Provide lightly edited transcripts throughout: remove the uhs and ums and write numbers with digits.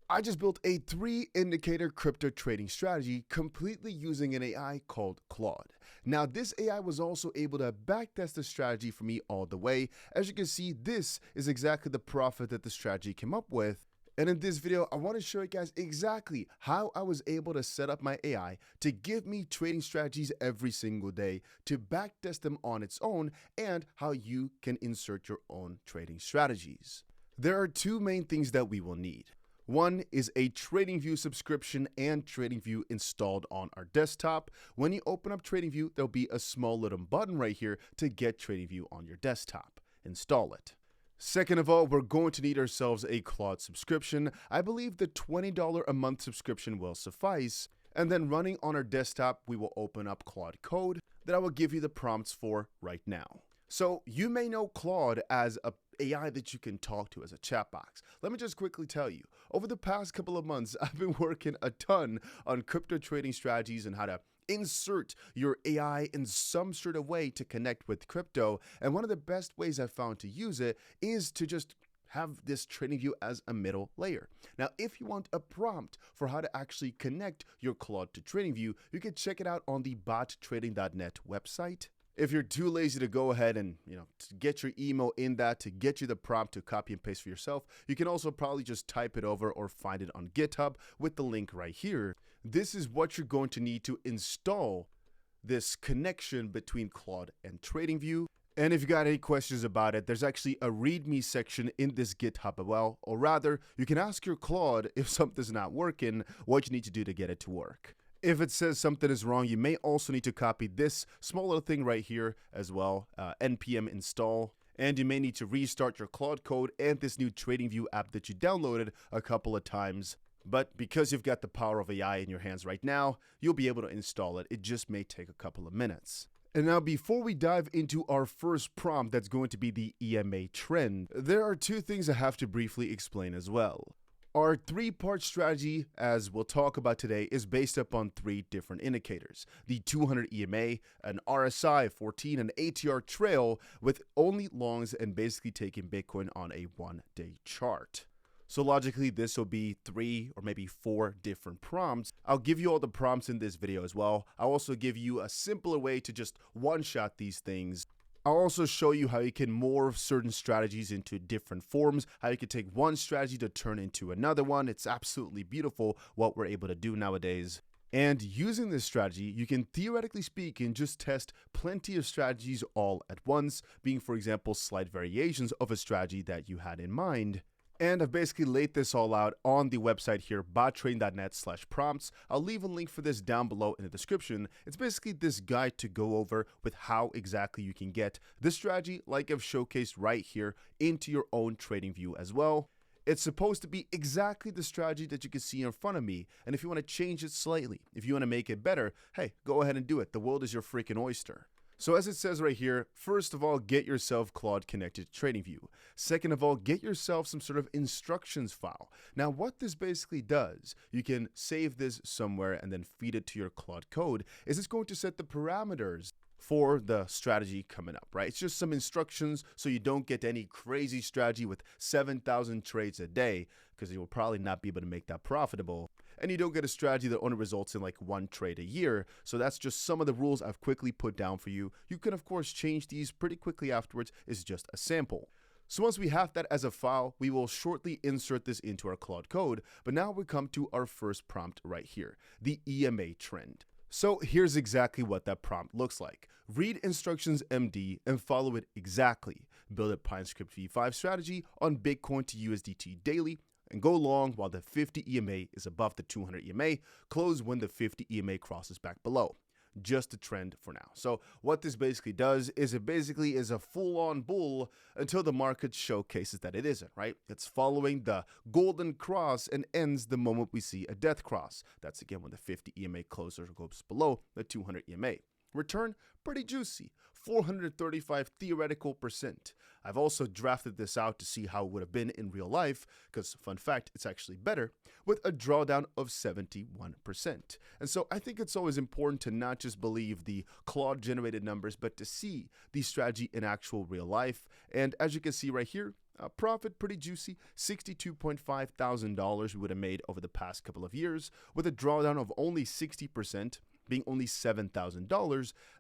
I just built a 3-indicator crypto trading strategy completely using an AI called Claude. Now, this AI was also able to backtest the strategy for me all the way. As you can see, this is exactly the profit that the strategy came up with. And in this video, I want to show you guys exactly how I was able to set up my AI to give me trading strategies every single day, to backtest them on its own, and how you can insert your own trading strategies. There are two main things that we will need. One is a TradingView subscription and TradingView installed on our desktop. When you open up TradingView, there'll be a small little button right here to get TradingView on your desktop. Install it. Second of all, we're going to need ourselves a Claude subscription. I believe the $20 a month subscription will suffice. And then running on our desktop, we will open up Claude Code that I will give you the prompts for right now. So you may know Claude as a AI that you can talk to as a chat box. Let me just quickly tell you, over the past couple of months, I've been working a ton on crypto trading strategies and how to insert your AI in some sort of way to connect with crypto. And one of the best ways I've found to use it is to just have this TradingView as a middle layer. Now, if you want a prompt for how to actually connect your Claude to TradingView, you can check it out on the bottrading.net website. If you're too lazy to go ahead and, to get your email in that, to get you the prompt to copy and paste for yourself, you can also probably just type it over or find it on GitHub with the link right here. This is what you're going to need to install this connection between Claude and TradingView. And if you got any questions about it, there's actually a README section in this GitHub as well, or rather, you can ask your Claude if something's not working, what you need to do to get it to work. If it says something is wrong, you may also need to copy this small little thing right here as well, npm install. And you may need to restart your Claude Code and this new TradingView app that you downloaded a couple of times. But because you've got the power of AI in your hands right now, you'll be able to install it. It just may take a couple of minutes. And now, before we dive into our first prompt that's going to be the EMA trend, there are two things I have to briefly explain as well. Our three-part strategy, as we'll talk about today, is based upon three different indicators. The 200 EMA, an RSI 14, and ATR trail with only longs and basically taking Bitcoin on a one-day chart. So logically, this will be 3 or maybe 4 different prompts. I'll give you all the prompts in this video as well. I'll also give you a simpler way to just one-shot these things. I'll also show you how you can morph certain strategies into different forms, how you can take one strategy to turn into another one. It's absolutely beautiful what we're able to do nowadays. And using this strategy, you can theoretically speaking just test plenty of strategies all at once, being, for example, slight variations of a strategy that you had in mind. And I've basically laid this all out on the website here, bottrading.net/prompts. I'll leave a link for this down below in the description. It's basically this guide to go over with how exactly you can get this strategy, like I've showcased right here, into your own TradingView as well. It's supposed to be exactly the strategy that you can see in front of me. And if you want to change it slightly, if you want to make it better, hey, go ahead and do it. The world is your freaking oyster. So as it says right here, first of all, get yourself Claude connected to TradingView. Second of all, get yourself some sort of instructions file. Now, what this basically does, you can save this somewhere and then feed it to your Claude Code, is it's going to set the parameters for the strategy coming up, right? It's just some instructions so you don't get any crazy strategy with 7,000 trades a day, because you will probably not be able to make that profitable. And you don't get a strategy that only results in like 1 trade a year. So that's just some of the rules I've quickly put down for you. You can, of course, change these pretty quickly afterwards. It's just a sample. So once we have that as a file, we will shortly insert this into our Claude Code. But now we come to our first prompt right here, the EMA trend. So here's exactly what that prompt looks like. Read instructions MD and follow it exactly. Build a PineScript V5 strategy on Bitcoin to USDT daily, and go long while the 50 EMA is above the 200 EMA, close when the 50 EMA crosses back below. Just a trend for now. So what this basically does is it basically is a full-on bull until the market showcases that it isn't, right? It's following the golden cross and ends the moment we see a death cross. That's again when the 50 EMA closes or goes below the 200 EMA. Return, pretty juicy, 435 theoretical percent. I've also drafted this out to see how it would have been in real life, because fun fact, it's actually better, with a drawdown of 71%. And so I think it's always important to not just believe the Claude generated numbers, but to see the strategy in actual real life. And as you can see right here, Profit pretty juicy, $62,500 we would have made over the past couple of years with a drawdown of only 60%, being only $7,000. And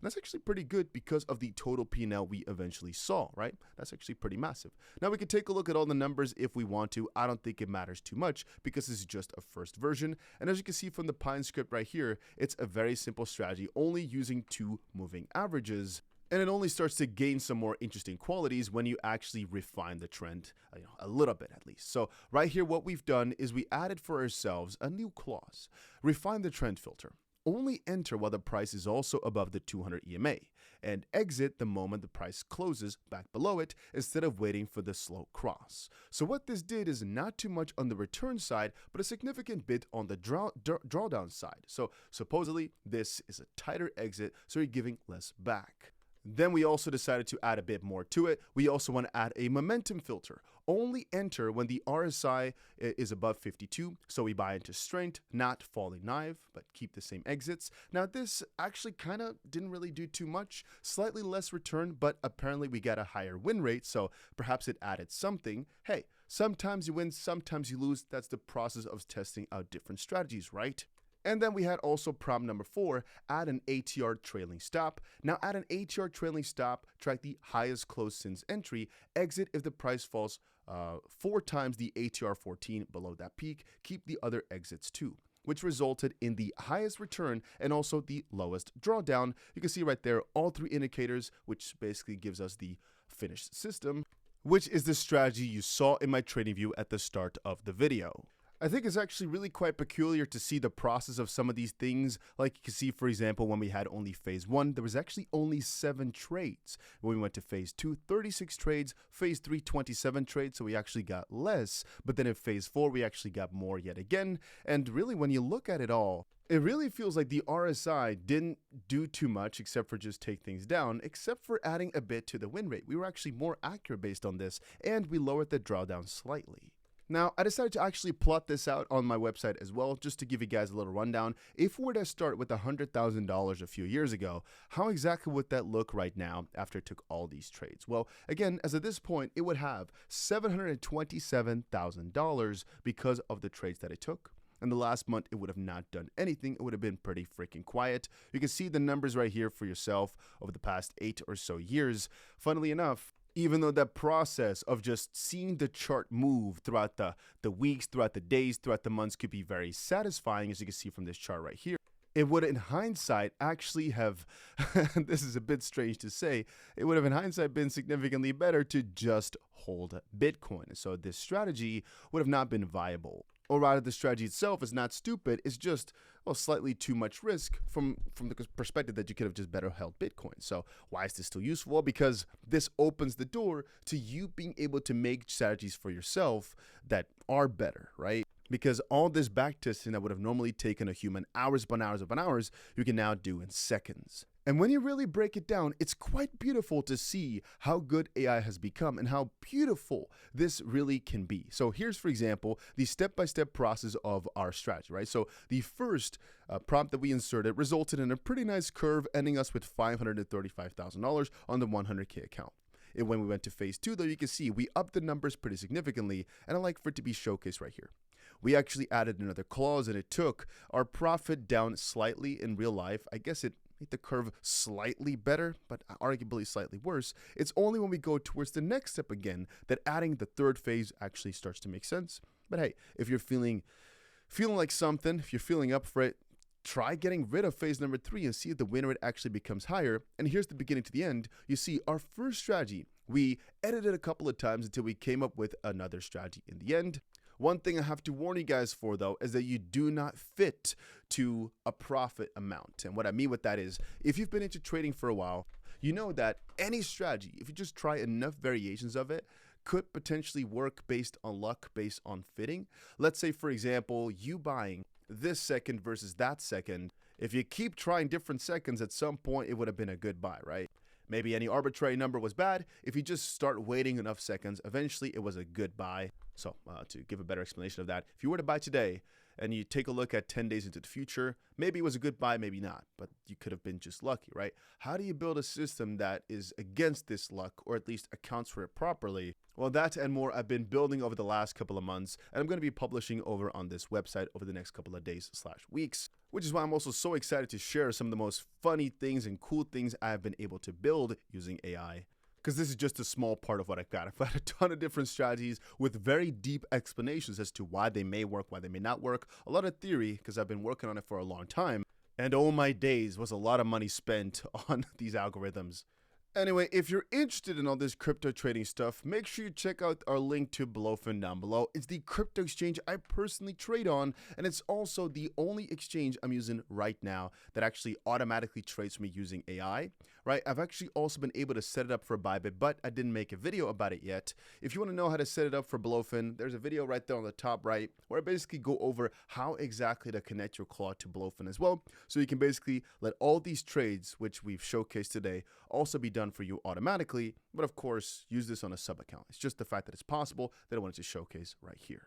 that's actually pretty good because of the total P&L we eventually saw, right? That's actually pretty massive. Now we can take a look at all the numbers if we want to. I don't think it matters too much because this is just a first version. And as you can see from the Pine script right here, it's a very simple strategy, only using 2 moving averages. And it only starts to gain some more interesting qualities when you actually refine the trend, a little bit at least. So right here, what we've done is we added for ourselves a new clause: refine the trend filter. Only enter while the price is also above the 200 EMA, and exit the moment the price closes back below it instead of waiting for the slow cross. So what this did is not too much on the return side, but a significant bit on the drawdown side. So supposedly this is a tighter exit, so you're giving less back. Then we also decided to add a bit more to it. We also want to add a momentum filter. Only enter when the RSI is above 52, so we buy into strength, not falling knife, but keep the same exits. Now this actually kind of didn't really do too much, slightly less return, but apparently we got a higher win rate, so perhaps it added something. Hey, sometimes you win, sometimes you lose. That's the process of testing out different strategies, right? And then we had also prompt number 4, add an ATR trailing stop. Now add an ATR trailing stop, track the highest close since entry, exit if the price falls 4 times the ATR 14 below that peak, keep the other exits too, which resulted in the highest return and also the lowest drawdown. You can see right there all 3 indicators, which basically gives us the finished system, which is the strategy you saw in my trading view at the start of the video. I think it's actually really quite peculiar to see the process of some of these things. Like you can see, for example, when we had only phase 1, there was actually only 7 trades. When we went to phase 2, 36 trades, phase 3, 27 trades, so we actually got less. But then in phase 4, we actually got more yet again. And really, when you look at it all, it really feels like the RSI didn't do too much except for just take things down, except for adding a bit to the win rate. We were actually more accurate based on this, and we lowered the drawdown slightly. Now, I decided to actually plot this out on my website as well, just to give you guys a little rundown. If we were to start with $100,000 a few years ago, how exactly would that look right now after it took all these trades? Well, again, as at this point, it would have $727,000 because of the trades that it took. And the last month, it would have not done anything. It would have been pretty freaking quiet. You can see the numbers right here for yourself over the past 8 or so years. Funnily enough, even though that process of just seeing the chart move throughout the weeks, throughout the days, throughout the months could be very satisfying, as you can see from this chart right here, it would in hindsight actually have, this is a bit strange to say, it would have in hindsight been significantly better to just hold Bitcoin. So this strategy would have not been viable. Or rather, the strategy itself is not stupid, it's just, well, slightly too much risk from the perspective that you could have just better held Bitcoin. So why is this still useful? Well, because this opens the door to you being able to make strategies for yourself that are better, right? Because all this backtesting that would have normally taken a human hours upon hours upon hours, you can now do in seconds. And when you really break it down, it's quite beautiful to see how good AI has become and how beautiful this really can be. So here's, for example, the step-by-step process of our strategy, right? So the first prompt that we inserted resulted in a pretty nice curve, ending us with $535,000 on the 100K account. And when we went to phase 2, though, you can see we upped the numbers pretty significantly, and I like for it to be showcased right here. We actually added another clause, and it took our profit down slightly in real life. I guess it made the curve slightly better, but arguably slightly worse. It's only when we go towards the next step again that adding the third phase actually starts to make sense. But hey, if you're feeling like something, if you're feeling up for it, try getting rid of phase number 3 and see if the win rate actually becomes higher. And here's the beginning to the end. You see our first strategy, we edited a couple of times until we came up with another strategy in the end. One thing I have to warn you guys for, though, is that you do not fit to a profit amount. And what I mean with that is, if you've been into trading for a while, you know that any strategy, if you just try enough variations of it, could potentially work based on luck, based on fitting. Let's say, for example, you buying this second versus that second. If you keep trying different seconds, at some point, it would have been a good buy, right? Maybe any arbitrary number was bad. If you just start waiting enough seconds, eventually it was a good buy. So to give a better explanation of that, if you were to buy today and you take a look at 10 days into the future, maybe it was a good buy, maybe not, but you could have been just lucky, right? How do you build a system that is against this luck, or at least accounts for it properly? Well, that and more I've been building over the last couple of months, and I'm going to be publishing over on this website over the next couple of days/weeks, which is why I'm also so excited to share some of the most funny things and cool things I've been able to build using AI. Because this is just a small part of what I've got. I've got a ton of different strategies with very deep explanations as to why they may work, why they may not work. A lot of theory, because I've been working on it for a long time. And oh my days, was a lot of money spent on these algorithms. Anyway, if you're interested in all this crypto trading stuff, make sure you check out our link to 𝗏𝗏 down below. It's the crypto exchange I personally trade on, and it's also the only exchange I'm using right now that actually automatically trades for me using AI, right? I've actually also been able to set it up for Bybit, but I didn't make a video about it yet. If you want to know how to set it up for 𝗏𝗏, there's a video right there on the top right where I basically go over how exactly to connect your Claude to 𝗏𝗏 as well. So you can basically let all these trades, which we've showcased today, also be done for you automatically, but of course use this on a sub account. It's just the fact that it's possible that I wanted to showcase right here.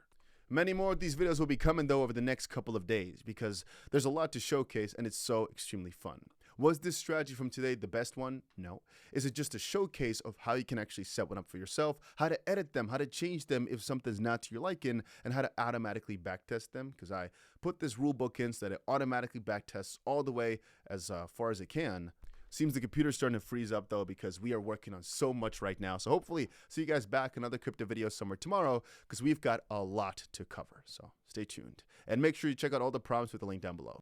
Many more of these videos will be coming though over the next couple of days because there's a lot to showcase and it's so extremely fun. Was this strategy from today the best one? No. Is it just a showcase of how you can actually set one up for yourself, how to edit them, how to change them if something's not to your liking, and how to automatically backtest them? Because I put this rule book in so that it automatically backtests all the way as far as it can. Seems the computer's starting to freeze up though because we are working on so much right now. So hopefully see you guys back in another crypto video somewhere tomorrow because we've got a lot to cover. So stay tuned and make sure you check out all the prompts with the link down below.